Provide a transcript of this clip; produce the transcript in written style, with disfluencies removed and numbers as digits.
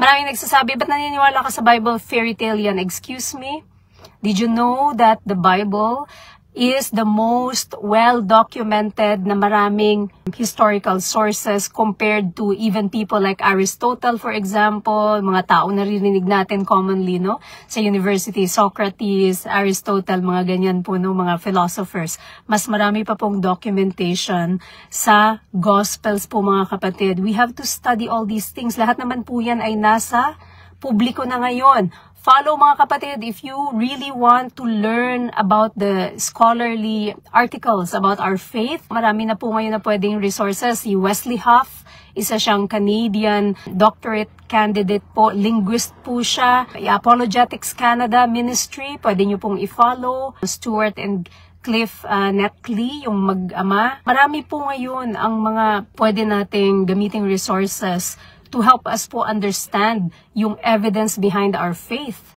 Maraming nagsasabi, ba't naniniwala ka sa Bible? Fairy tale yan. Excuse me? Did you know that the Bible is the most well-documented na maraming historical sources compared to even people like Aristotle, for example, mga tao na narinig natin commonly, no? Sa university, Socrates, Aristotle, mga ganyan po, no? Mga philosophers. Mas marami pa pong documentation sa Gospels po, mga kapatid. We have to study all these things. Lahat naman po yan ay nasa publiko na ngayon. Follow, mga kapatid, if you really want to learn about the scholarly articles about our faith. Marami na po ngayon na pwedeng resources. Si Wesley Huff, isa siyang Canadian doctorate candidate po, linguist po siya. Apologetics Canada Ministry, pwede nyo pong i-follow. Stuart and Cliff Netley, yung mag-ama. Marami po ngayon ang mga pwede nating gamiting resources to help us po understand yung evidence behind our faith.